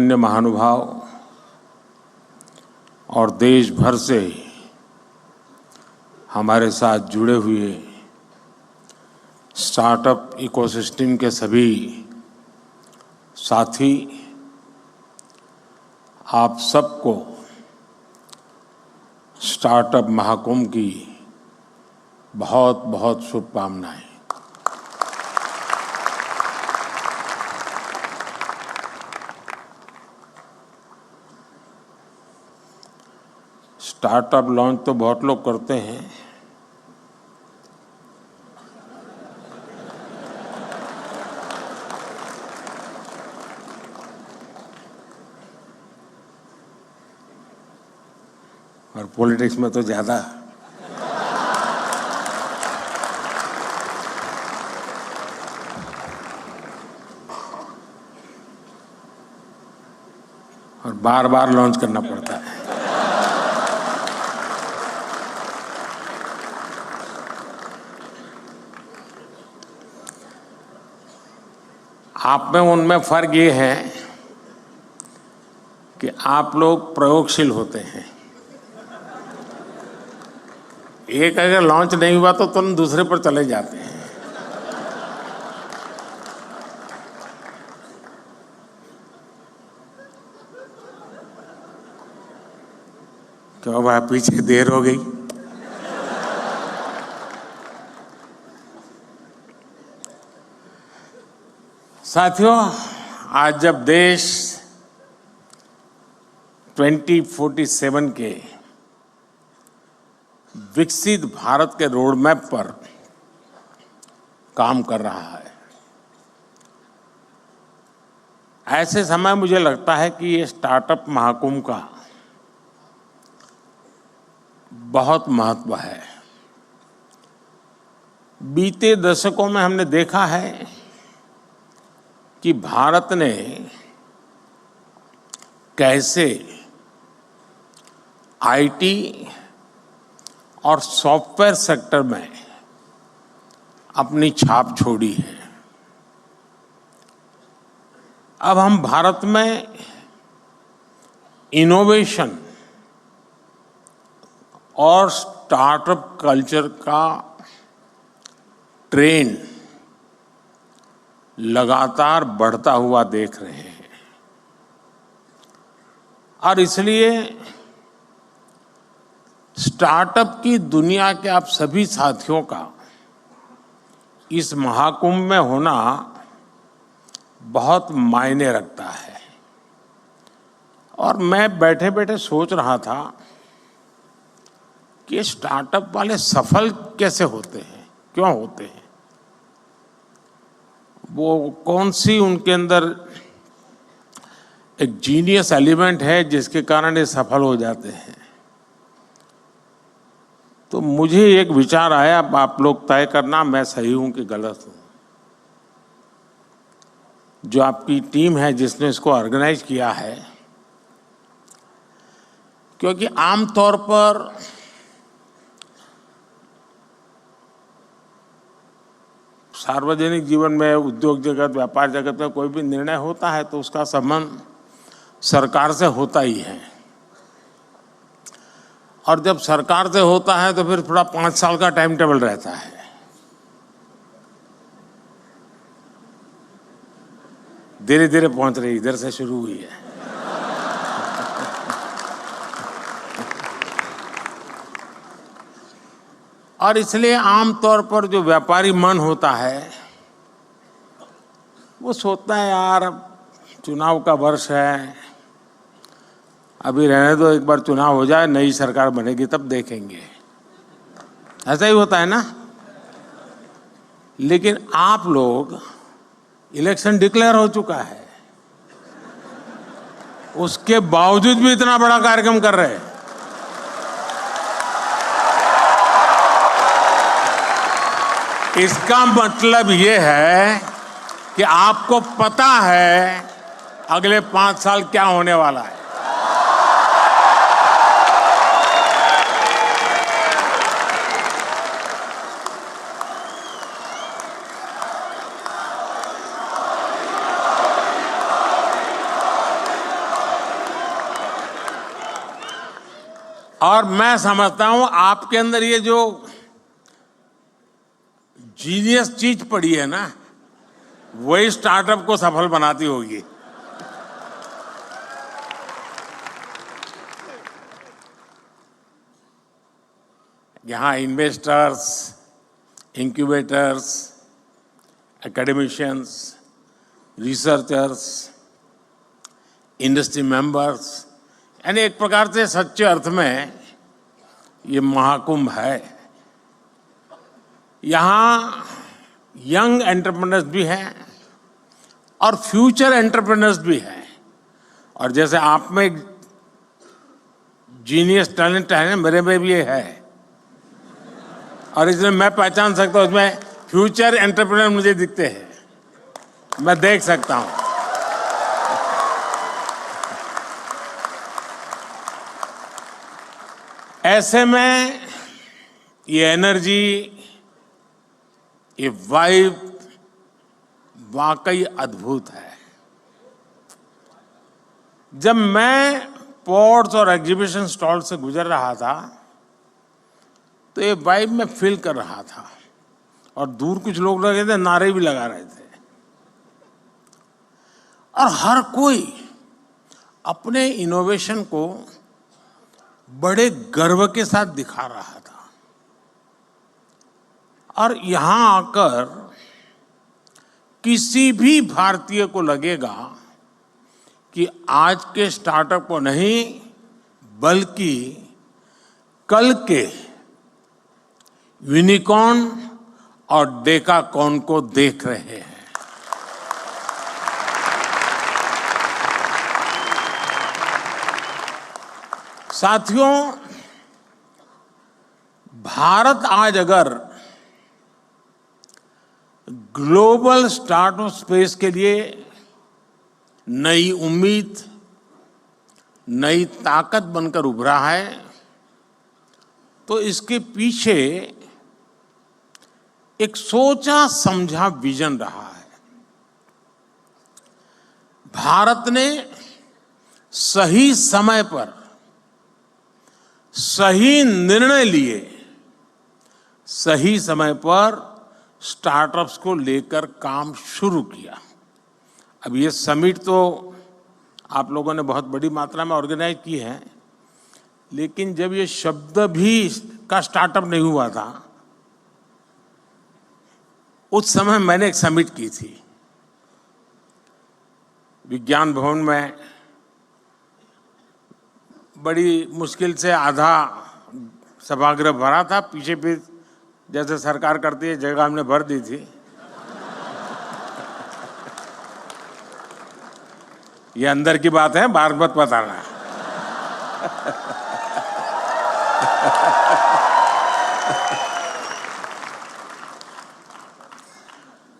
गणमान्य महानुभाव और देश भर से हमारे साथ जुड़े हुए स्टार्टअप इकोसिस्टम के सभी साथी, आप सबको स्टार्टअप महाकुंभ की बहुत बहुत शुभकामनाएं। स्टार्टअप लॉन्च तो बहुत लोग करते हैं, और पॉलिटिक्स में तो ज़्यादा। और बार बार लॉन्च करना पड़ता है। आप में उनमें फर्क ये है कि आप लोग प्रयोगशील होते हैं। एक अगर लॉन्च नहीं हुआ तो तुम दूसरे पर चले जाते हैं। क्यों भाई, पीछे देर हो गई? साथियों, आज जब देश 2047 के विकसित भारत के रोड मैप पर काम कर रहा है, ऐसे समय मुझे लगता है कि ये स्टार्टअप महाकुंभ का बहुत महत्व है। बीते दशकों में हमने देखा है कि भारत ने कैसे आईटी और सॉफ्टवेयर सेक्टर में अपनी छाप छोड़ी है। अब हम भारत में इनोवेशन और स्टार्टअप कल्चर का ट्रेंड लगातार बढ़ता हुआ देख रहे हैं, और इसलिए स्टार्टअप की दुनिया के आप सभी साथियों का इस महाकुंभ में होना बहुत मायने रखता है। और मैं बैठे बैठे सोच रहा था कि स्टार्टअप वाले सफल कैसे होते हैं, क्यों होते हैं, वो कौन सी उनके अंदर एक जीनियस एलिमेंट है जिसके कारण ये सफल हो जाते हैं। तो मुझे एक विचार आया, आप लोग तय करना मैं सही हूं कि गलत हूं। जो आपकी टीम है जिसने इसको ऑर्गेनाइज किया है, क्योंकि आमतौर पर सार्वजनिक जीवन में, उद्योग जगत, व्यापार जगत में कोई भी निर्णय होता है तो उसका संबंध सरकार से होता ही है। और जब सरकार से होता है तो फिर थोड़ा 5 साल का टाइम टेबल रहता है। धीरे धीरे पहुंच रही, इधर से शुरू हुई है। और इसलिए आमतौर पर जो व्यापारी मन होता है वो सोचता है, यार चुनाव का वर्ष है, अभी रहने दो, एक बार चुनाव हो जाए, नई सरकार बनेगी तब देखेंगे। ऐसा ही होता है ना। लेकिन आप लोग, इलेक्शन डिक्लेयर हो चुका है, उसके बावजूद भी इतना बड़ा कार्यक्रम कर रहे हैं। इसका मतलब ये है कि आपको पता है अगले 5 साल क्या होने वाला है। और मैं समझता हूं आपके अंदर ये जो जीनियस चीज पड़ी है ना, वही स्टार्टअप को सफल बनाती होगी। यहाँ investors, incubators, academicians, researchers, industry members, यानी एक प्रकार से सच्चे अर्थ में ये महाकुंभ है। यहाँ यंग एंटरप्रेन्योर्स भी हैं और फ्यूचर एंटरप्रेन्योर्स भी हैं। और जैसे आप में एक जीनियस टैलेंट है, मेरे में भी ये है, और इसमें मैं पहचान सकता हूँ, उसमें फ्यूचर एंटरप्रेन्योर मुझे दिखते हैं, मैं देख सकता हूँ। ऐसे में ये एनर्जी, ये वाइब वाकई अद्भुत है। जब मैं पोर्ट्स और एग्जीबिशन स्टॉल से गुजर रहा था तो ये वाइब में फील कर रहा था, और दूर कुछ लोग लगे थे, नारे भी लगा रहे थे, और हर कोई अपने इनोवेशन को बड़े गर्व के साथ दिखा रहा था। और यहां आकर किसी भी भारतीय को लगेगा कि आज के स्टार्टअप को नहीं, बल्कि कल के यूनिकॉर्न और डेकाकॉर्न को देख रहे हैं। साथियों, भारत आज अगर ग्लोबल स्टार्टअप स्पेस के लिए नई उम्मीद, नई ताकत बनकर उभरा है, तो इसके पीछे एक सोचा समझा विजन रहा है। भारत ने सही समय पर सही निर्णय लिए, सही समय पर स्टार्टअप्स को लेकर काम शुरू किया। अब ये समिट तो आप लोगों ने बहुत बड़ी मात्रा में ऑर्गेनाइज की है, लेकिन जब ये शब्द भी का स्टार्टअप नहीं हुआ था, उस समय मैंने एक समिट की थी विज्ञान भवन में। बड़ी मुश्किल से आधा सभागृह भरा था, पीछे भी जैसे सरकार करती है जगह हमने भर दी थी। ये अंदर की बात है, बाहर मत बताना।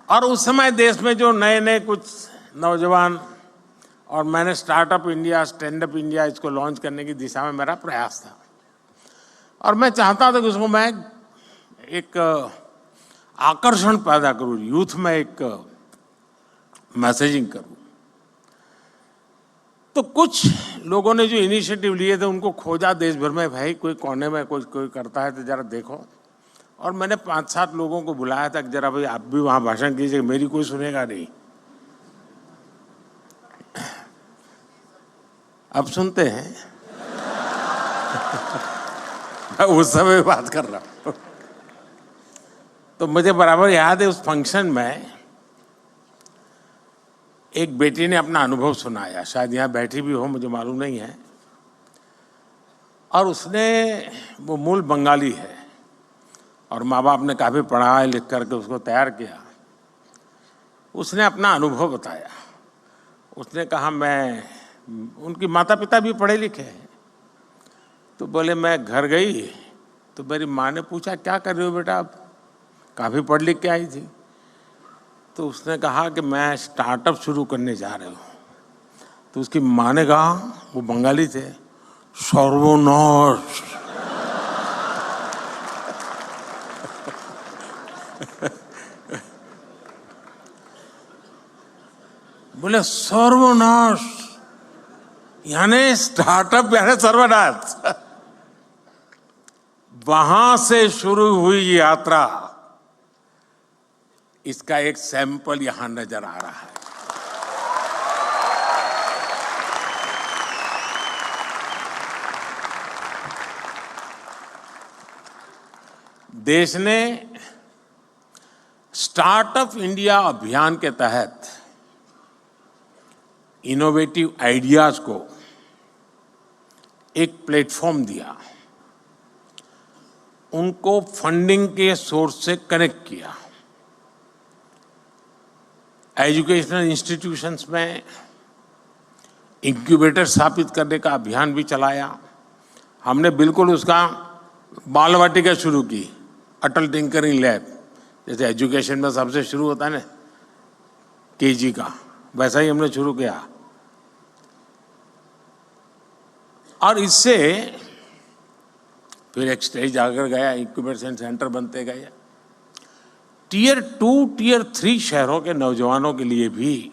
और उस समय देश में जो नए नए कुछ नौजवान, और मैंने startup India, stand up India इसको लॉन्च करने की दिशा में मेरा प्रयास था, और मैं चाहता था कि उसको मैं एक आकर्षण पैदा करूं, यूथ में एक मैसेजिंग करूं। तो कुछ लोगों ने जो इनिशिएटिव लिए थे उनको खोजा देश भर में, भाई कोई कोने में कोई करता है तो जरा देखो। और मैंने 5-7 लोगों को बुलाया था कि जरा भाई आप भी वहां भाषण कीजिए, मेरी कोई सुनेगा नहीं। अब सुनते हैं। मैं उस समय बात कर रहा हूं। तो मुझे बराबर याद है, उस फंक्शन में एक बेटी ने अपना अनुभव सुनाया, शायद यहाँ बैठी भी हो, मुझे मालूम नहीं है। और उसने, वो मूल बंगाली है और माँ बाप ने काफ़ी पढ़ा लिख करके उसको तैयार किया। उसने अपना अनुभव बताया। उसने कहा, मैं, उनकी माता पिता भी पढ़े लिखे हैं, तो बोले मैं घर गई तो मेरी माँ ने पूछा क्या कर रहे हो बेटा, आप काफ़ी पढ़ लिख के आई थी। तो उसने कहा कि मैं स्टार्टअप शुरू करने जा रहे हूँ। तो उसकी माँ ने कहा, वो बंगाली थे, सर्वनाश। बोले सर्वनाश यानी स्टार्टअप यानी सर्वनाश। वहां से शुरू हुई यात्रा, इसका एक सैंपल यहां नजर आ रहा है। देश ने स्टार्टअप इंडिया अभियान के तहत इनोवेटिव आइडियाज को एक प्लेटफॉर्म दिया, उनको फंडिंग के सोर्स से कनेक्ट किया। एजुकेशनल इंस्टीट्यूशंस में इंक्यूबेटर स्थापित करने का अभियान भी चलाया। हमने बिल्कुल उसका बाल वाटिका शुरू की, अटल टिंकरिंग लैब, जैसे एजुकेशन में सबसे शुरू होता है ना केजी का, वैसा ही हमने शुरू किया। और इससे फिर एक स्टेज आकर गया, इंक्यूबेशन सेंटर बनते गए। टियर 2, टियर 3 शहरों के नौजवानों के लिए भी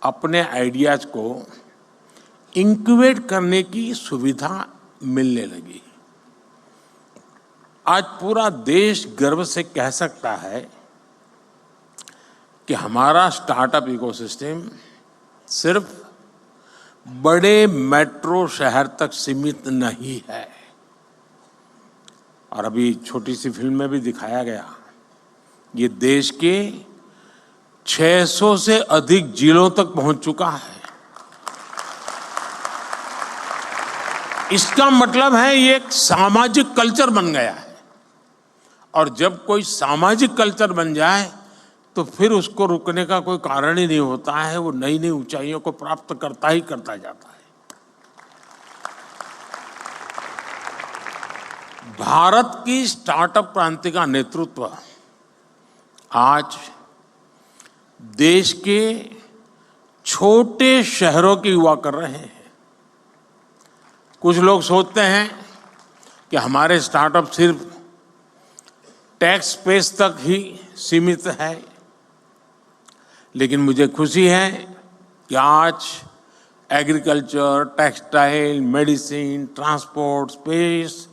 अपने आइडियाज को इंक्यूबेट करने की सुविधा मिलने लगी। आज पूरा देश गर्व से कह सकता है कि हमारा स्टार्टअप इकोसिस्टम सिर्फ बड़े मेट्रो शहर तक सीमित नहीं है। और अभी छोटी सी फिल्म में भी दिखाया गया, ये देश के 600 से अधिक जिलों तक पहुंच चुका है। इसका मतलब है ये एक सामाजिक कल्चर बन गया है। और जब कोई सामाजिक कल्चर बन जाए तो फिर उसको रुकने का कोई कारण ही नहीं होता है, वो नई नई ऊंचाइयों को प्राप्त करता ही करता जाता है। भारत की स्टार्टअप क्रांति का नेतृत्व आज देश के छोटे शहरों के युवा कर रहे हैं। कुछ लोग सोचते हैं कि हमारे स्टार्टअप सिर्फ टैक्स स्पेस तक ही सीमित है, लेकिन मुझे खुशी है कि आज agriculture, textile, medicine, transport, space,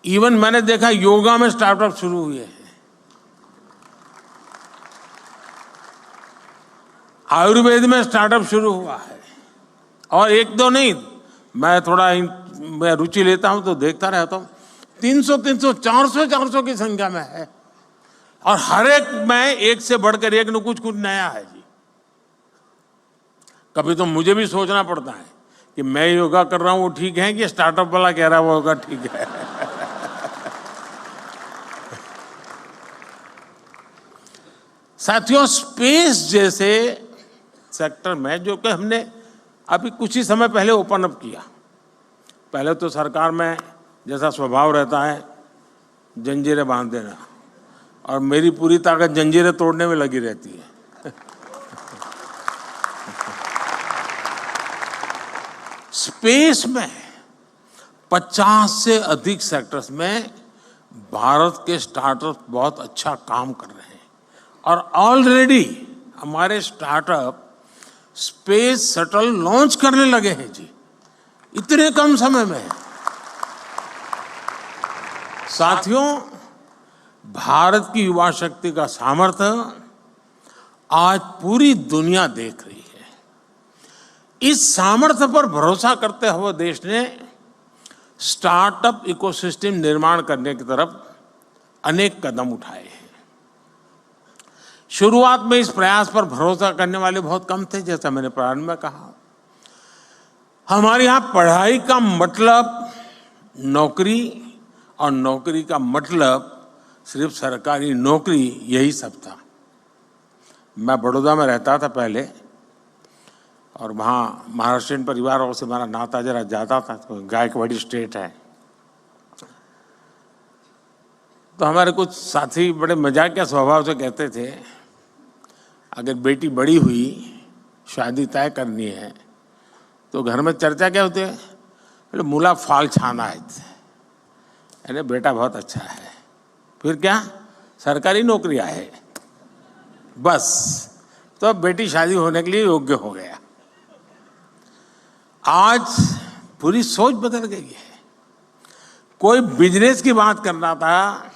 even मैंने देखा योगा में स्टार्टअप शुरू हुए हैं। आयुर्वेद में स्टार्टअप शुरू हुआ है। और एक दो नहीं, मैं रुचि लेता हूं तो देखता रहता हूं, 300, 400 की संख्या में है। और हर एक में एक से बढ़कर एक न कुछ नया है जी। कभी तो मुझे भी सोचना पड़ता है कि मैं योगा कर रहा हूं वो ठीक है कि स्टार्टअप वाला कह रहा है वो योगा ठीक है। साथियों, स्पेस जैसे सेक्टर में जो कि हमने अभी कुछ ही समय पहले ओपन अप किया, पहले तो सरकार में जैसा स्वभाव रहता है जंजीरें बांध देना, और मेरी पूरी ताकत जंजीरें तोड़ने में लगी रहती है। स्पेस में 50 से अधिक सेक्टर्स में भारत के स्टार्टअप बहुत अच्छा काम कर रहे हैं। और ऑलरेडी हमारे स्टार्टअप स्पेस शटल लॉन्च करने लगे हैं जी, इतने कम समय में। साथियों, भारत की युवा शक्ति का सामर्थ्य आज पूरी दुनिया देख रही है। इस सामर्थ्य पर भरोसा करते हुए देश ने स्टार्टअप इकोसिस्टम निर्माण करने की तरफ अनेक कदम उठाए हैं। शुरुआत में इस प्रयास पर भरोसा करने वाले बहुत कम थे। जैसा मैंने प्रारंभ में कहा, हमारे यहाँ पढ़ाई का मतलब नौकरी और नौकरी का मतलब सिर्फ सरकारी नौकरी, यही सब था। मैं बड़ौदा में रहता था पहले, और वहाँ महाराष्ट्रियन परिवारों से हमारा नाता जरा ज़्यादा था, तो गायकवाड़ी स्टेट है। तो हमारे कुछ साथी बड़े मजाकिया स्वभाव से कहते थे, अगर बेटी बड़ी हुई, शादी तय करनी है, तो घर में चर्चा क्या होती है, बोले मूला फाल छाना है। अरे बेटा बहुत अच्छा है, फिर क्या, सरकारी नौकरी है बस, तो अब बेटी शादी होने के लिए योग्य हो गया। आज पूरी सोच बदल गई है। कोई बिजनेस की बात करना था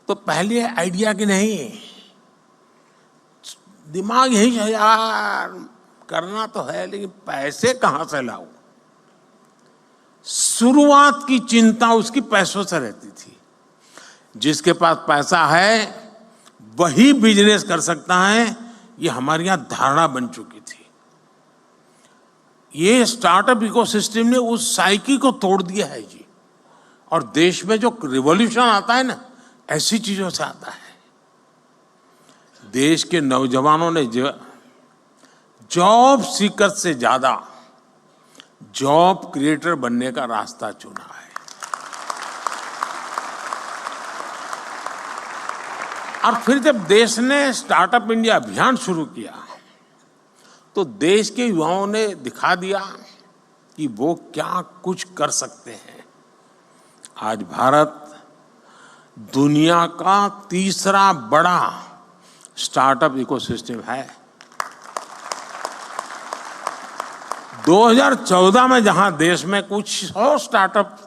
तो पहले आइडिया की नहीं, दिमाग यही है यार, करना तो है लेकिन पैसे कहां से लाऊं। शुरुआत की चिंता उसकी पैसों से रहती थी। जिसके पास पैसा है वही बिजनेस कर सकता है, ये हमारे यहां धारणा बन चुकी थी। ये स्टार्टअप इकोसिस्टम ने उस साइकिल को तोड़ दिया है जी। और देश में जो रिवॉल्यूशन आता है ना, ऐसी चीजों से आता है। देश के नौजवानों ने जॉब सीकर से ज्यादा जॉब क्रिएटर बनने का रास्ता चुना है। और फिर जब देश ने स्टार्टअप इंडिया अभियान शुरू किया तो देश के युवाओं ने दिखा दिया कि वो क्या कुछ कर सकते हैं। आज भारत दुनिया का तीसरा बड़ा स्टार्टअप इकोसिस्टम है। 2014 में जहां देश में कुछ 100 स्टार्टअप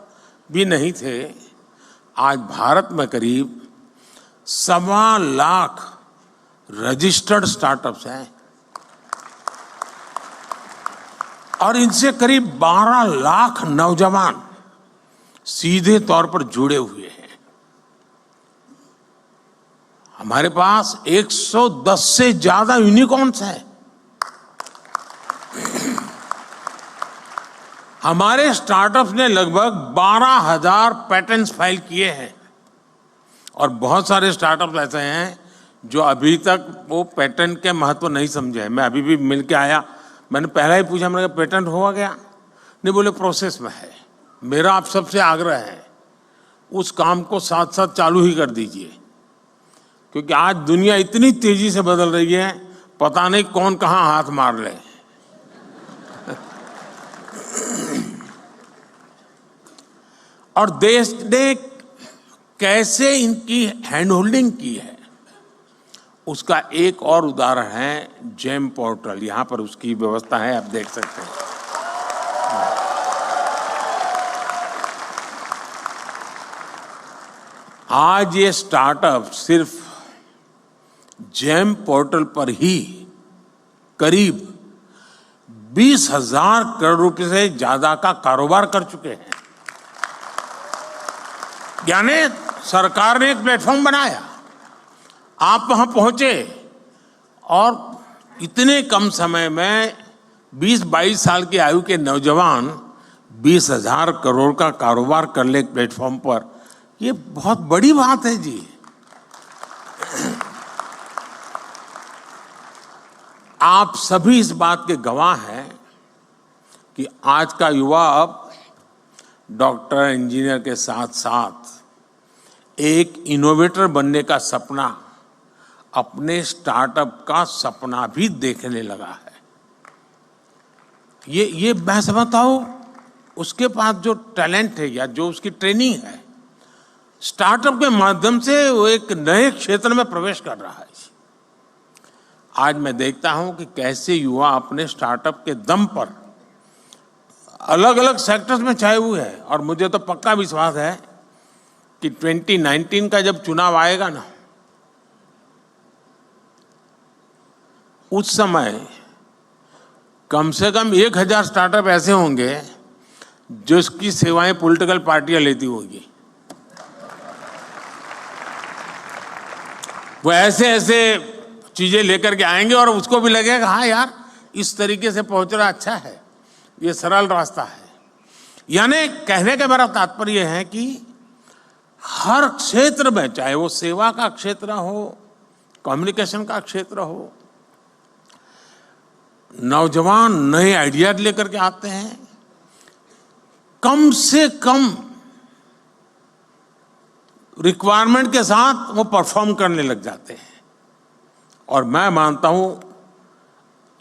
भी नहीं थे, आज भारत में करीब 1.25 लाख रजिस्टर्ड स्टार्टअप्स हैं और इनसे करीब 12 लाख नौजवान सीधे तौर पर जुड़े हुए हैं। हमारे पास 110 से ज्यादा यूनिकॉर्न्स हैं। हमारे स्टार्टअप्स ने लगभग 12,000 पैटेंट्स फाइल किए हैं और बहुत सारे स्टार्टअप्स ऐसे हैं जो अभी तक वो पेटेंट के महत्व नहीं समझे हैं। मैं अभी भी मिल के आया, मैंने पहला ही पूछा, मैंने कहा पेटेंट हुआ गया? नहीं, बोले प्रोसेस में है। मेरा आप सबसे आग्रह है उस काम को साथ साथ चालू ही कर दीजिए, क्योंकि आज दुनिया इतनी तेजी से बदल रही है, पता नहीं कौन कहां हाथ मार ले। और देश ने कैसे इनकी हैंड होल्डिंग की है उसका एक और उदाहरण है जेम पोर्टल। यहां पर उसकी व्यवस्था है, आप देख सकते हैं। आज ये स्टार्टअप सिर्फ जेम पोर्टल पर ही करीब 20,000 करोड़ रुपए से ज्यादा का कारोबार कर चुके हैं। यानी सरकार ने एक प्लेटफॉर्म बनाया, आप वहां पहुंचे और इतने कम समय में 20-22 साल की आयु के नौजवान 20,000 करोड़ का कारोबार कर ले प्लेटफॉर्म पर, ये बहुत बड़ी बात है जी। आप सभी इस बात के गवाह हैं कि आज का युवा अब डॉक्टर, इंजीनियर के साथ साथ एक इनोवेटर बनने का सपना, अपने स्टार्टअप का सपना भी देखने लगा है। ये मैं समझता हूं उसके पास जो टैलेंट है या जो उसकी ट्रेनिंग है, स्टार्टअप के माध्यम से वो एक नए क्षेत्र में प्रवेश कर रहा है। आज मैं देखता हूं कि कैसे युवा अपने स्टार्टअप के दम पर अलग अलग सेक्टर्स में छाए हुए हैं। और मुझे तो पक्का विश्वास है कि 2019 का जब चुनाव आएगा ना, उस समय कम से कम 1,000 स्टार्टअप ऐसे होंगे जो इसकी सेवाएं पॉलिटिकल पार्टियां लेती होगी। वो ऐसे ऐसे चीजें लेकर के आएंगे और उसको भी लगेगा हाँ यार, इस तरीके से पहुंच रहा अच्छा है, ये सरल रास्ता है। यानी कहने का मेरा तात्पर्य है कि हर क्षेत्र में, चाहे वो सेवा का क्षेत्र हो, कम्युनिकेशन का क्षेत्र हो, नौजवान नए आइडिया लेकर के आते हैं, कम से कम रिक्वायरमेंट के साथ वो परफॉर्म करने लग जाते हैं। और मैं मानता हूं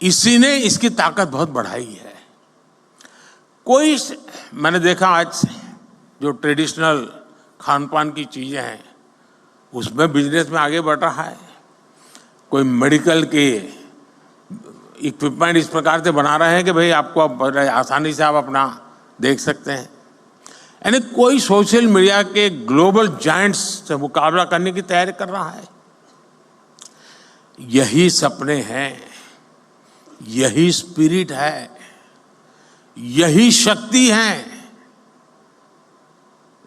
इसी ने इसकी ताकत बहुत बढ़ाई है। कोई, मैंने देखा आज जो ट्रेडिशनल खान पान की चीजें हैं उसमें बिजनेस में आगे बढ़ रहा है। कोई मेडिकल के इक्विपमेंट इस प्रकार से बना रहे हैं कि भाई आपको आसानी से आप अपना देख सकते हैं। यानी कोई सोशल मीडिया के ग्लोबल जायंट्स से मुकाबला करने की तैयारी कर रहा है। यही सपने हैं, यही स्पिरिट है, यही शक्ति है।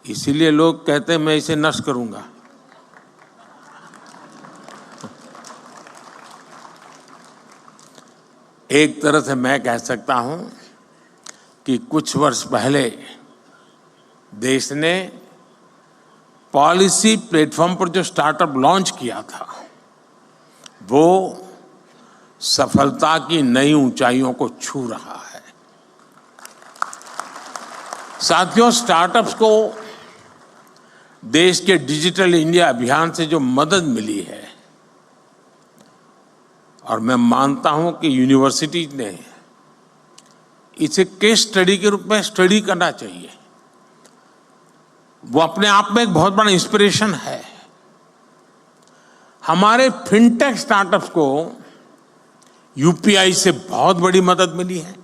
इसीलिए लोग कहते हैं मैं इसे नष्ट करूंगा। एक तरह से मैं कह सकता हूं कि कुछ वर्ष पहले देश ने पॉलिसी प्लेटफॉर्म पर जो स्टार्टअप लॉन्च किया था वो सफलता की नई ऊंचाइयों को छू रहा है। साथियों, स्टार्टअप्स को देश के डिजिटल इंडिया अभियान से जो मदद मिली है, और मैं मानता हूं कि यूनिवर्सिटीज ने इसे केस स्टडी के रूप में स्टडी करना चाहिए, वो अपने आप में एक बहुत बड़ा इंस्पिरेशन है। हमारे फिनटेक स्टार्टअप्स को यूपीआई से बहुत बड़ी मदद मिली है।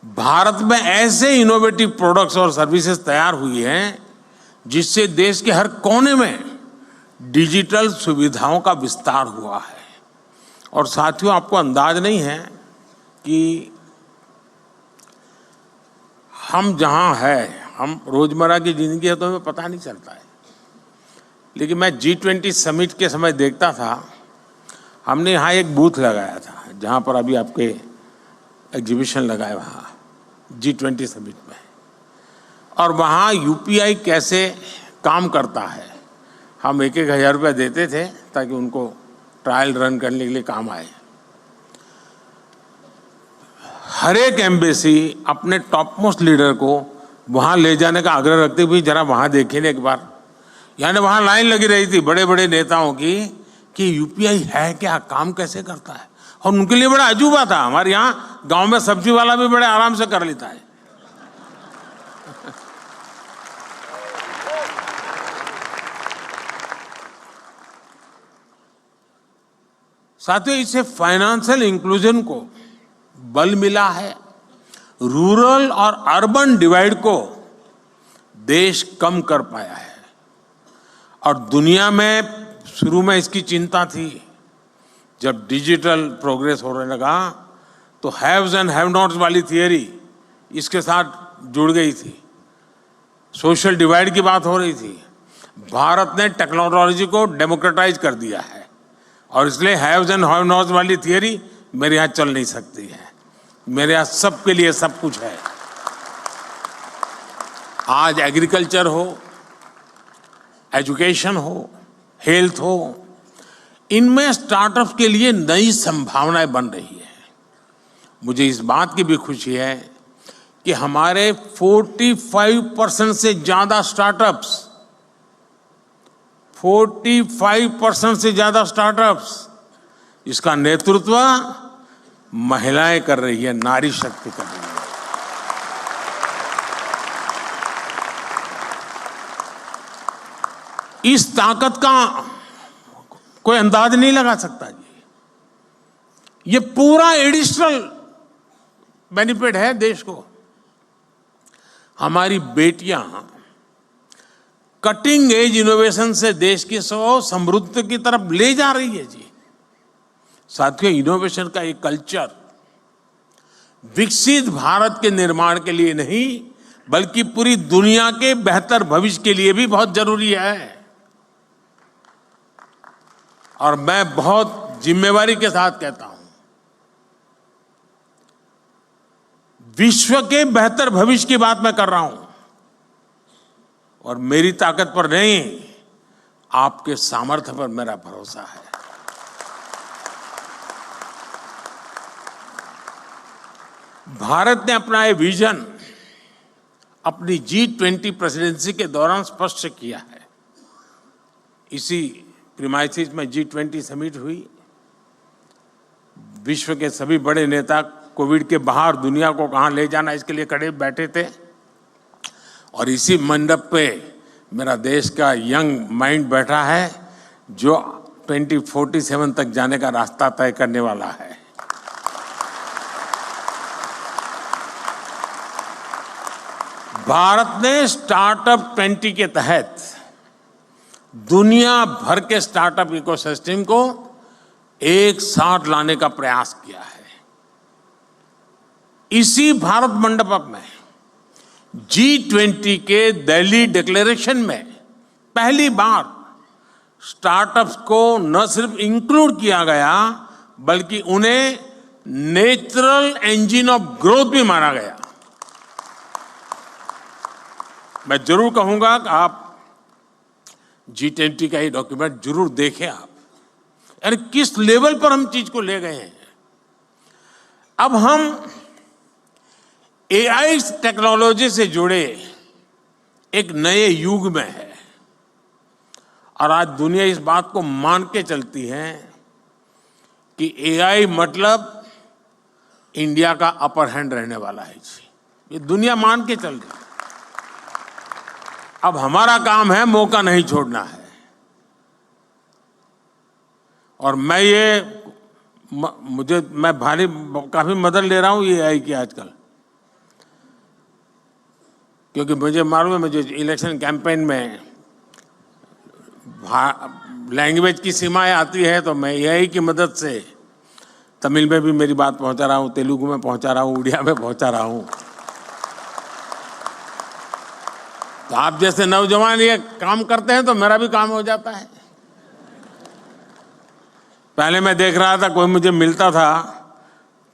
भारत में ऐसे इनोवेटिव प्रोडक्ट्स और सर्विसेज तैयार हुई हैं जिससे देश के हर कोने में डिजिटल सुविधाओं का विस्तार हुआ है। और साथियों, आपको अंदाज नहीं है कि हम जहां हैं, हम रोजमर्रा की जिंदगी है तो हमें पता नहीं चलता है, लेकिन मैं G20 समिट के समय देखता था, हमने यहाँ एक बूथ लगाया था जहाँ पर अभी आपके एग्जीबिशन लगाए वहाँ G20 समिट में, और वहाँ यूपीआई कैसे काम करता है हम 1,000 रुपया देते थे ताकि उनको ट्रायल रन करने के लिए काम आए। हर एक एम्बेसी अपने टॉप मोस्ट लीडर को वहाँ ले जाने का आग्रह रखते हुए जरा वहाँ देखिए एक बार। यानी वहाँ लाइन लगी रही थी बड़े बड़े नेताओं की कि यूपीआई है क्या, काम कैसे करता है, और उनके लिए बड़ा अजूबा था। हमारे यहाँ गांव में सब्जी वाला भी बड़े आराम से कर लेता है। साथियों, इससे फाइनेंशियल इंक्लूजन को बल मिला है। रूरल और अर्बन डिवाइड को देश कम कर पाया है। और दुनिया में शुरू में इसकी चिंता थी, जब डिजिटल प्रोग्रेस होने लगा तो हैव्स एंड हैव नॉट्स वाली थियरी इसके साथ जुड़ गई थी, सोशल डिवाइड की बात हो रही थी। भारत ने टेक्नोलॉजी को डेमोक्रेटाइज कर दिया है और इसलिए हैव्स एंड हैव नॉट्स वाली थियरी मेरे यहाँ चल नहीं सकती है। मेरे यहाँ सबके लिए सब कुछ है। आज एग्रीकल्चर हो, एजुकेशन हो, हेल्थ हो, इनमें स्टार्टअप्स के लिए नई संभावनाएं बन रही है। मुझे इस बात की भी खुशी है कि हमारे 45% से ज्यादा स्टार्टअप्स 45% से ज्यादा स्टार्टअप्स इसका नेतृत्व महिलाएं कर रही है, नारी शक्ति कर रही है। इस ताकत का कोई अंदाज नहीं लगा सकता जी। ये पूरा एडिशनल बेनिफिट है देश को। हमारी बेटियां कटिंग एज इनोवेशन से देश की समृद्धि की तरफ ले जा रही है जी। साथियों, इनोवेशन का एक कल्चर विकसित भारत के निर्माण के लिए नहीं बल्कि पूरी दुनिया के बेहतर भविष्य के लिए भी बहुत जरूरी है। और मैं बहुत जिम्मेवारी के साथ कहता हूं, विश्व के बेहतर भविष्य की बात मैं कर रहा हूं, और मेरी ताकत पर नहीं, आपके सामर्थ्य पर मेरा भरोसा है। भारत ने अपना ये विजन अपनी G20 प्रेसिडेंसी के दौरान स्पष्ट किया है। इसी प्रीमाइसिस में G20 समिट हुई। विश्व के सभी बड़े नेता कोविड के बाहर दुनिया को कहां ले जाना इसके लिए खड़े बैठे थे, और इसी मंडप पे मेरा देश का यंग माइंड बैठा है जो 2047 तक जाने का रास्ता तय करने वाला है। भारत ने स्टार्टअप 20 के तहत दुनिया भर के स्टार्टअप इकोसिस्टम को एक साथ लाने का प्रयास किया है। इसी भारत मंडप में G20 के दिल्ली डिक्लेरेशन में पहली बार स्टार्टअप्स को न सिर्फ इंक्लूड किया गया बल्कि उन्हें नेचुरल इंजन ऑफ ग्रोथ भी माना गया। मैं जरूर कहूंगा कि आप G20 का ये डॉक्यूमेंट जरूर देखें आप, यानी किस लेवल पर हम चीज को ले गए हैं। अब हम AI टेक्नोलॉजी से जुड़े एक नए युग में है और आज दुनिया इस बात को मान के चलती है कि AI मतलब इंडिया का अपर हैंड रहने वाला है जी, ये दुनिया मान के चल रही है। अब हमारा काम है मौका नहीं छोड़ना है। और मैं काफी मदद ले रहा हूं ये AI की आजकल, क्योंकि मुझे मालूम है मुझे इलेक्शन कैंपेन में लैंग्वेज की सीमाएं आती है तो मैं AI की मदद से तमिल में भी मेरी बात पहुंचा रहा हूं, तेलुगु में पहुंचा रहा हूं, उड़िया में पहुंचा रहा हूं। तो आप जैसे नौजवान ये काम करते हैं तो मेरा भी काम हो जाता है। पहले मैं देख रहा था कोई मुझे मिलता था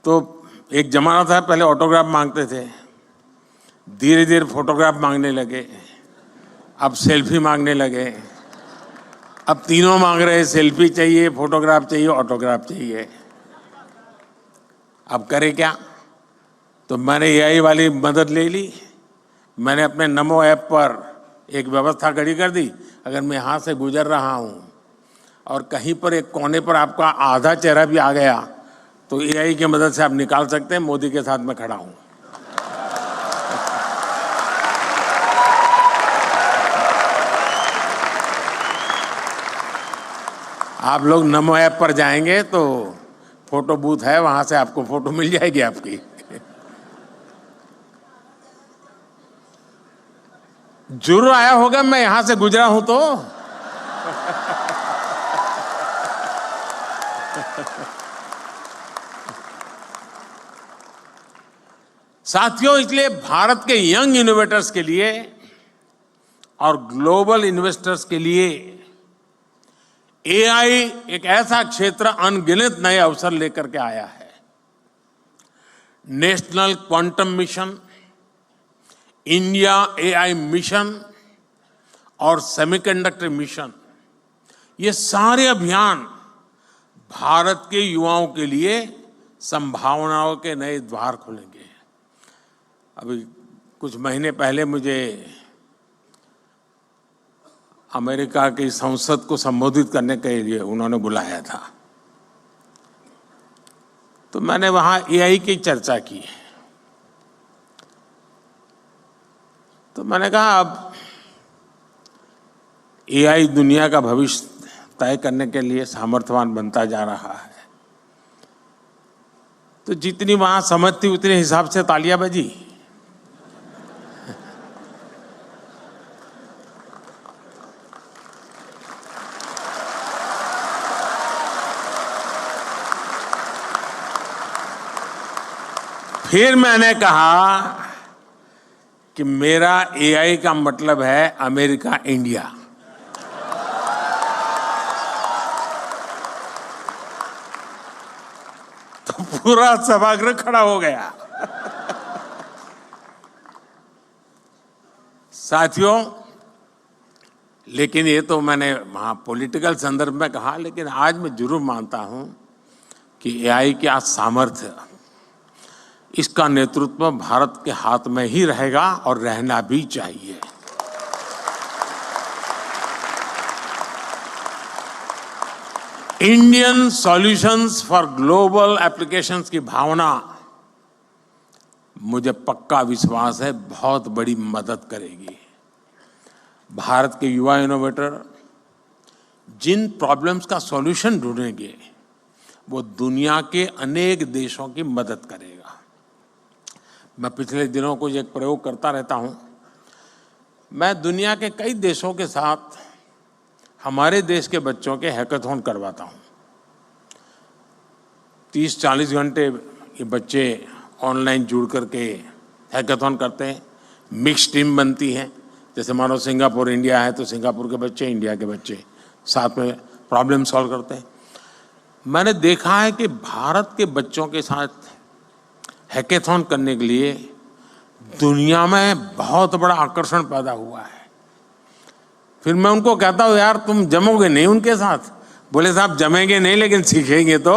तो एक जमाना था पहले ऑटोग्राफ मांगते थे, धीरे धीरे फोटोग्राफ मांगने लगे, अब सेल्फी मांगने लगे, अब तीनों मांग रहे हैं, सेल्फी चाहिए, फोटोग्राफ चाहिए, ऑटोग्राफ चाहिए। अब करे क्या? तो मैंने AI वाली मदद ले ली। मैंने अपने नमो ऐप पर एक व्यवस्था खड़ी कर दी, अगर मैं यहाँ से गुजर रहा हूँ और कहीं पर एक कोने पर आपका आधा चेहरा भी आ गया तो AI की मदद से आप निकाल सकते हैं मोदी के साथ मैं खड़ा हूँ। आप लोग नमो ऐप पर जाएंगे तो फोटो बूथ है, वहां से आपको फोटो मिल जाएगी आपकी। जरूर आया होगा, मैं यहां से गुजरा हूं तो। साथियों, इसलिए भारत के यंग इनोवेटर्स के लिए और ग्लोबल इन्वेस्टर्स के लिए AI एक ऐसा क्षेत्र अनगिनत नए अवसर लेकर के आया है। National quantum mission, India AI mission और सेमीकंडक्टर मिशन, ये सारे अभियान भारत के युवाओं के लिए संभावनाओं के नए द्वार खोलेंगे। अभी कुछ महीने पहले मुझे अमेरिका की संसद को संबोधित करने के लिए उन्होंने बुलाया था, तो मैंने वहां AI की चर्चा की। तो मैंने कहा अब AI दुनिया का भविष्य तय करने के लिए सामर्थ्यवान बनता जा रहा है, तो जितनी वहां समझ थी उतने हिसाब से तालियां बजी। फिर मैंने कहा कि मेरा AI का मतलब है अमेरिका इंडिया। तो पूरा सभागृह खड़ा हो गया। साथियों, लेकिन ये तो मैंने वहां पॉलिटिकल संदर्भ में कहा, लेकिन आज मैं जरूर मानता हूं कि AI का सामर्थ्य, इसका नेतृत्व भारत के हाथ में ही रहेगा और रहना भी चाहिए। Indian solutions for global applications की भावना, मुझे पक्का विश्वास है, बहुत बड़ी मदद करेगी। भारत के युवा इनोवेटर जिन प्रॉब्लम्स का सॉल्यूशन ढूंढेंगे वो दुनिया के अनेक देशों की मदद करेगा। मैं पिछले दिनों को एक प्रयोग करता रहता हूं मैं दुनिया के कई देशों के साथ हमारे देश के बच्चों के हैकाथॉन करवाता हूँ। 30-40 घंटे ये बच्चे ऑनलाइन जुड़ करके हैकाथॉन करते हैं। मिक्स टीम बनती है, जैसे मानो सिंगापुर इंडिया है तो सिंगापुर के बच्चे इंडिया के बच्चे साथ में प्रॉब्लम सॉल्व करते हैं। मैंने देखा है कि भारत के बच्चों के साथ हैकाथॉन करने के लिए दुनिया में बहुत बड़ा आकर्षण पैदा हुआ है। फिर मैं उनको कहता हूँ, यार तुम जमोगे नहीं उनके साथ? बोले साहब जमेंगे नहीं लेकिन सीखेंगे तो।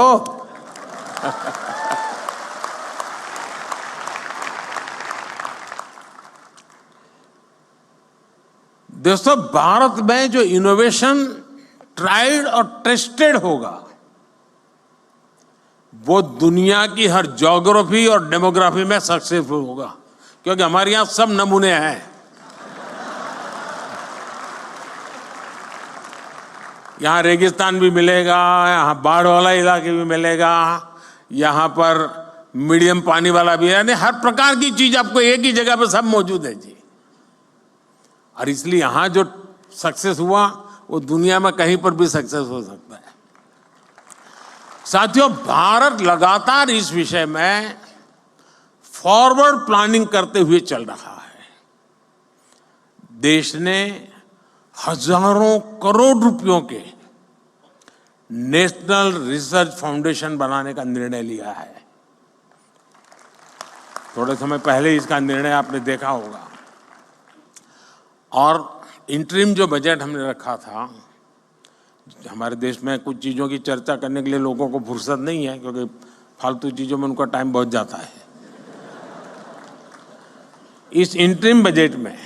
दोस्तों, भारत में जो इनोवेशन ट्राइड और टेस्टेड होगा वो दुनिया की हर ज्योग्राफी और डेमोग्राफी में सक्सेसफुल होगा, क्योंकि हमारे यहां सब नमूने हैं। यहाँ रेगिस्तान भी मिलेगा, यहाँ बाढ़ वाला इलाके भी मिलेगा, यहाँ पर मीडियम पानी वाला भी है, यानी हर प्रकार की चीज आपको एक ही जगह पे सब मौजूद है जी। और इसलिए यहाँ जो सक्सेस हुआ वो दुनिया में कहीं पर भी सक्सेस हो सकता है। साथियों, भारत लगातार इस विषय में फॉरवर्ड प्लानिंग करते हुए चल रहा है। देश ने हजारों करोड़ रुपयों के नेशनल रिसर्च फाउंडेशन बनाने का निर्णय लिया है। थोड़े समय पहले इसका निर्णय आपने देखा होगा। और इंटरिम जो बजट हमने रखा था, हमारे देश में कुछ चीज़ों की चर्चा करने के लिए लोगों को फुर्सत नहीं है, क्योंकि फालतू चीज़ों में उनका टाइम बहुत जाता है। इस इंटरिम बजट में,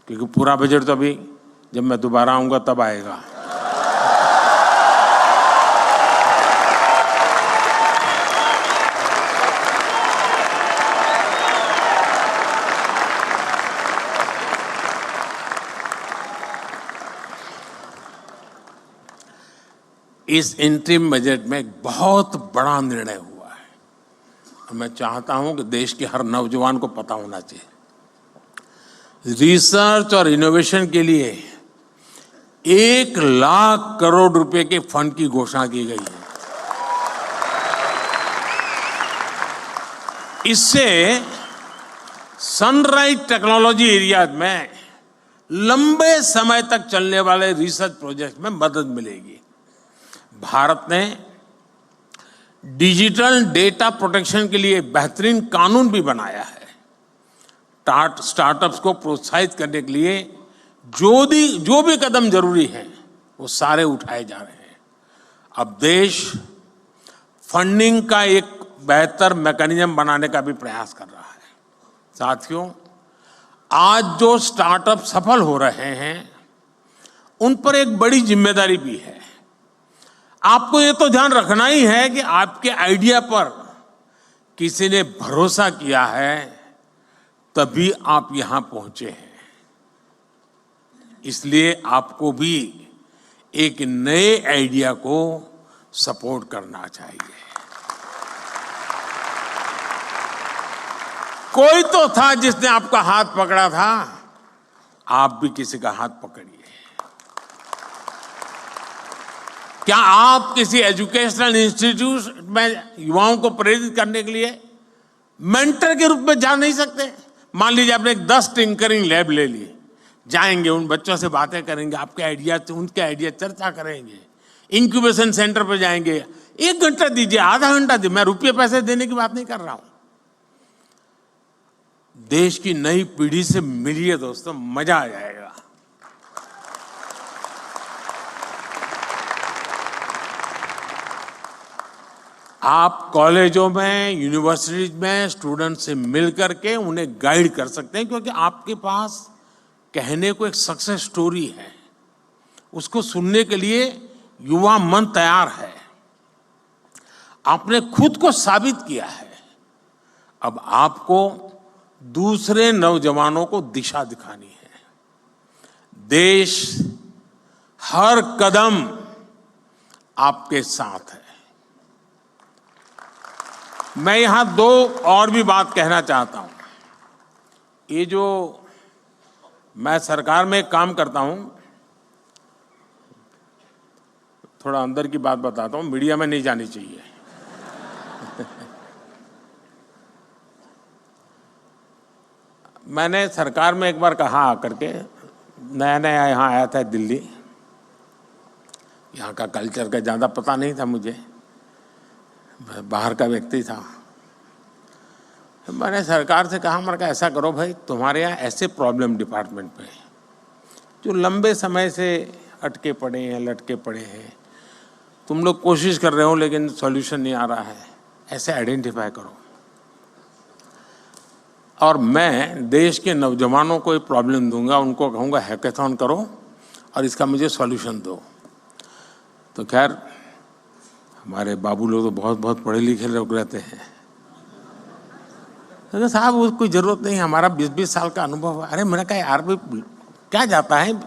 क्योंकि पूरा बजट तो अभी जब मैं दोबारा आऊंगा तब आएगा, इस इंटरिम बजट में एक बहुत बड़ा निर्णय हुआ है और मैं चाहता हूं कि देश के हर नौजवान को पता होना चाहिए। रिसर्च और इनोवेशन के लिए 1 लाख करोड़ रुपए के फंड की घोषणा की गई है। इससे सनराइज टेक्नोलॉजी एरिया में लंबे समय तक चलने वाले रिसर्च प्रोजेक्ट में मदद मिलेगी। भारत ने डिजिटल डेटा प्रोटेक्शन के लिए बेहतरीन कानून भी बनाया है। स्टार्टअप्स को प्रोत्साहित करने के लिए जो भी कदम जरूरी हैं वो सारे उठाए जा रहे हैं। अब देश फंडिंग का एक बेहतर मैकेनिज्म बनाने का भी प्रयास कर रहा है। साथियों, आज जो स्टार्टअप सफल हो रहे हैं उन पर एक बड़ी जिम्मेदारी भी है। आपको ये तो ध्यान रखना ही है कि आपके आइडिया पर किसी ने भरोसा किया है, तभी आप यहां पहुंचे हैं। इसलिए आपको भी एक नए आइडिया को सपोर्ट करना चाहिए। कोई तो था जिसने आपका हाथ पकड़ा था, आप भी किसी का हाथ पकड़िए। क्या आप किसी एजुकेशनल इंस्टीट्यूट में युवाओं को प्रेरित करने के लिए मेंटर के रूप में जा नहीं सकते? मान लीजिए आपने 10 टिंकरिंग लैब ले ली, जाएंगे उन बच्चों से बातें करेंगे, आपके आइडिया उनके आइडिया चर्चा करेंगे, इंक्यूबेशन सेंटर पर जाएंगे। 1 घंटा दीजिए, आधा घंटा दीजिए, मैं रुपये पैसे देने की बात नहीं कर रहा हूं। देश की नई पीढ़ी से मिलिए दोस्तों, मजा आ जाएगा। आप कॉलेजों में, यूनिवर्सिटीज में स्टूडेंट से मिल करके उन्हें गाइड कर सकते हैं, क्योंकि आपके पास कहने को एक सक्सेस स्टोरी है। उसको सुनने के लिए युवा मन तैयार है। आपने खुद को साबित किया है। अब आपको दूसरे नौजवानों को दिशा दिखानी है। देश हर कदम आपके साथ है। मैं यहां 2 और भी बात कहना चाहता हूं। ये जो मैं सरकार में एक काम करता हूं, थोड़ा अंदर की बात बताता हूं, मीडिया में नहीं जानी चाहिए। मैंने सरकार में एक बार कहा आकर के, नया नया यहाँ आया था दिल्ली, यहाँ का कल्चर का ज़्यादा पता नहीं था मुझे, बाहर का व्यक्ति था। मैंने सरकार से कहा, मैंने कहा ऐसा करो भाई, तुम्हारे यहाँ ऐसे प्रॉब्लम डिपार्टमेंट में जो लंबे समय से अटके पड़े हैं, लटके पड़े हैं, तुम लोग कोशिश कर रहे हो लेकिन सॉल्यूशन नहीं आ रहा है, ऐसे आइडेंटिफाई करो और मैं देश के नौजवानों को ये प्रॉब्लम दूंगा, उनको कहूँगा हैकेथॉन करो और इसका मुझे सॉल्यूशन दो। तो खैर हमारे बाबू लोग तो बहुत बहुत पढ़े लिखे लोग रहते हैं, तो साहब उसको कोई ज़रूरत नहीं, हमारा 20-20 साल का अनुभव है। अरे मैंने कहा यार भी क्या जाता है।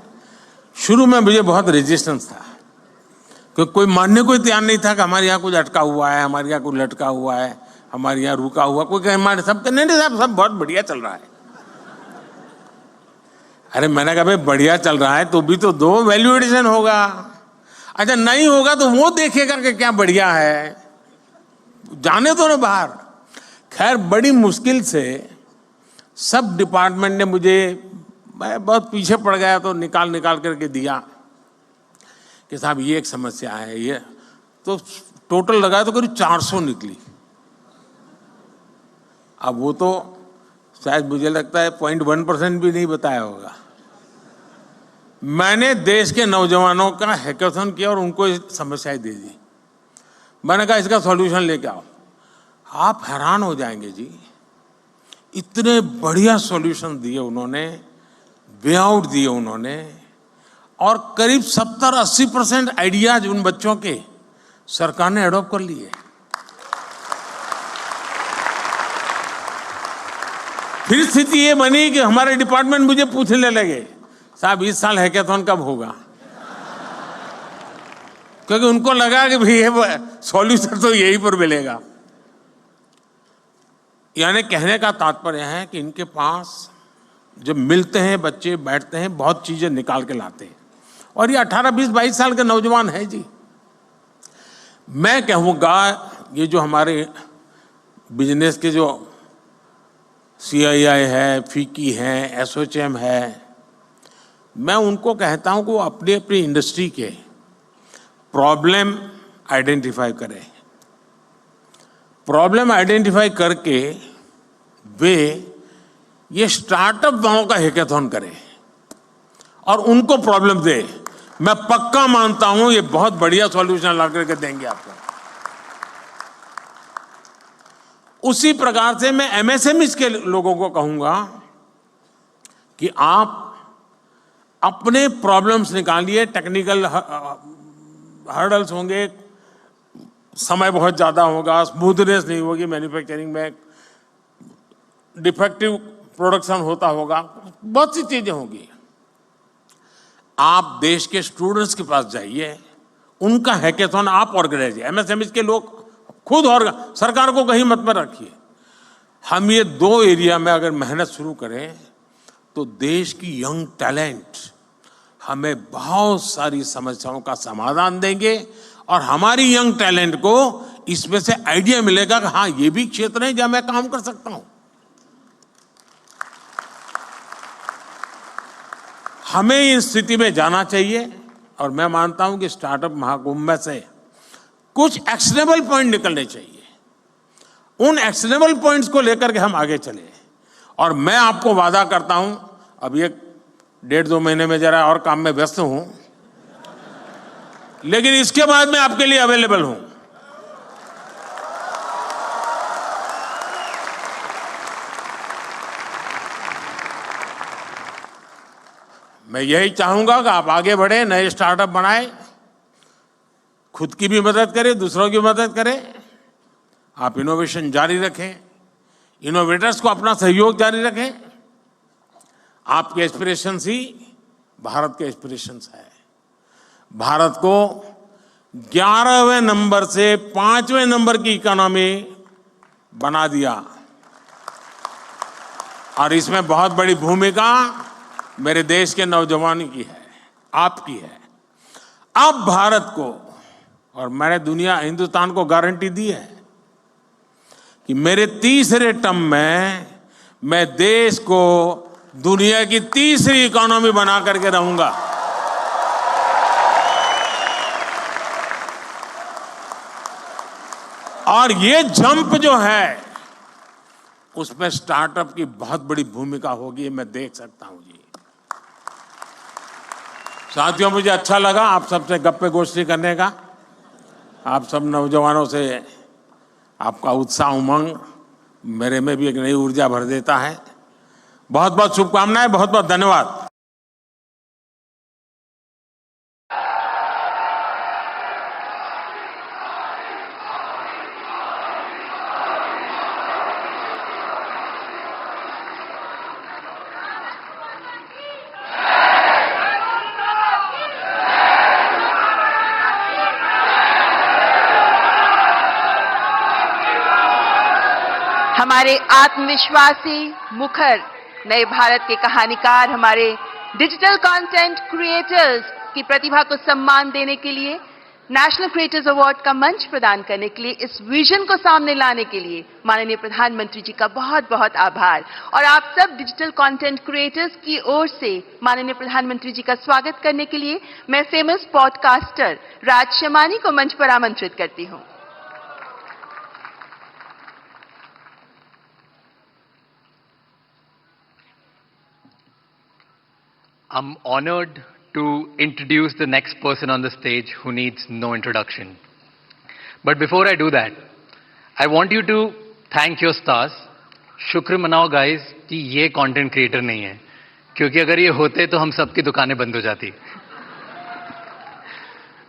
शुरू में मुझे बहुत रेजिस्टेंस था, क्योंकि कोई मानने को तैयार नहीं था कि हमारे यहाँ कुछ अटका हुआ है, हमारे यहाँ कुछ लटका हुआ है, हमारे यहाँ रुका हुआ, कोई कहे हमारे सब नहीं साहब सब बहुत बढ़िया चल रहा है। अरे मैंने कहा भाई बढ़िया चल रहा है तो भी तो दो, वैल्यू एडिशन होगा। अच्छा नहीं होगा तो वो देखेगा कि क्या बढ़िया है, जाने दो ना बाहर। खैर बड़ी मुश्किल से सब डिपार्टमेंट ने मुझे, मैं बहुत पीछे पड़ गया तो निकाल करके दिया कि साहब ये एक समस्या है, ये तो टोटल लगाया तो करीब 400 निकली। अब वो तो शायद मुझे लगता है 0.1% भी नहीं बताया होगा। मैंने देश के नौजवानों का हैकेथॉन किया और उनको समस्याएं दे दी। मैंने कहा इसका सॉल्यूशन लेके आओ। आप हैरान हो जाएंगे जी, इतने बढ़िया सॉल्यूशन दिए उन्होंने, वे आउट दिए उन्होंने, और करीब 70-80% आइडियाज उन बच्चों के सरकार ने एडॉप्ट कर लिए। फिर स्थिति ये बनी कि हमारे डिपार्टमेंट मुझे पूछने लगे, साहब इस साल हैकेथॉन कब होगा, क्योंकि उनको लगा कि भाई ये सॉल्यूशन तो यहीं पर मिलेगा। यानी कहने का तात्पर्य है कि इनके पास जब मिलते हैं बच्चे, बैठते हैं, बहुत चीजें निकाल के लाते हैं। और ये 18, 20, 22 साल के नौजवान है जी। मैं कहूँगा ये जो हमारे बिजनेस के जो CII है, फीकी है, SOCHM है, मैं उनको कहता हूँ कि वो अपनी अपनी इंडस्ट्री के प्रॉब्लम आइडेंटिफाई करें। प्रॉब्लम आइडेंटिफाई करके वे ये स्टार्टअप वालों का हैकेथॉन करें और उनको प्रॉब्लम दे। मैं पक्का मानता हूं ये बहुत बढ़िया सॉल्यूशन ला करके देंगे आपको। उसी प्रकार से मैं MSMEs के लोगों को कहूंगा कि आप अपने प्रॉब्लम्स निकालिए। टेक्निकल हर्डल्स होंगे, समय बहुत ज़्यादा होगा, स्मूथनेस नहीं होगी मैन्युफैक्चरिंग में, डिफेक्टिव प्रोडक्शन होता होगा, बहुत सी चीज़ें होंगी। आप देश के स्टूडेंट्स के पास जाइए, उनका हैकेथॉन आप ऑर्गेनाइज, MSMEs के लोग खुद, और सरकार को कहीं मत में रखिए। हम ये 2 एरिया में अगर मेहनत शुरू करें तो देश की यंग टैलेंट हमें बहुत सारी समस्याओं का समाधान देंगे और हमारी यंग टैलेंट को इसमें से आइडिया मिलेगा कि हाँ ये भी क्षेत्र है जहां मैं काम कर सकता हूं। हमें इस स्थिति में जाना चाहिए और मैं मानता हूं कि स्टार्टअप महाकुंभ में से कुछ एक्शनेबल पॉइंट निकलने चाहिए। उन एक्शनेबल पॉइंट्स को लेकर के हम आगे चले। और मैं आपको वादा करता हूं, अब ये 1.5-2 महीने में जरा और काम में व्यस्त हूं, लेकिन इसके बाद मैं आपके लिए अवेलेबल हूं। मैं यही चाहूंगा कि आप आगे बढ़े, नए स्टार्टअप बनाए, खुद की भी मदद करें, दूसरों की मदद करें। आप इनोवेशन जारी रखें, इनोवेटर्स को अपना सहयोग जारी रखें। आपके एस्पिरेशंस ही भारत के एस्पिरेशंस है। भारत को 11वें नंबर से 5वें नंबर की इकोनॉमी बना दिया और इसमें बहुत बड़ी भूमिका मेरे देश के नौजवानों की है, आपकी है। अब भारत को, और मैंने हिंदुस्तान को गारंटी दी है कि मेरे तीसरे टर्म में मैं देश को दुनिया की तीसरी इकोनॉमी बना करके रहूंगा। और ये जंप जो है उसमें स्टार्टअप की बहुत बड़ी भूमिका होगी, मैं देख सकता हूं जी। साथियों, मुझे अच्छा लगा आप सबसे गप्पे गोष्ठी करने का। आप सब नौजवानों से आपका उत्साह, उमंग मेरे में भी एक नई ऊर्जा भर देता है। बहुत बहुत शुभकामनाएं, बहुत बहुत धन्यवाद। हमारे आत्मविश्वासी, मुखर नए भारत के कहानीकार, हमारे डिजिटल कंटेंट क्रिएटर्स की प्रतिभा को सम्मान देने के लिए, नेशनल क्रिएटर्स अवार्ड का मंच प्रदान करने के लिए, इस विजन को सामने लाने के लिए माननीय प्रधानमंत्री जी का बहुत बहुत आभार। और आप सब डिजिटल कंटेंट क्रिएटर्स की ओर से माननीय प्रधानमंत्री जी का स्वागत करने के लिए मैं फेमस पॉडकास्टर राज शमानी को मंच पर आमंत्रित करती हूं। I'm honored to introduce the next person on the stage who needs no introduction. But before I do that, I want you to thank your stars. शुक्र मनाओ guys कि ये content creator नहीं है, क्योंकि अगर ये होते तो हम सबकी दुकानें बंद हो जाती।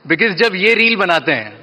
Because जब ये रील बनाते हैं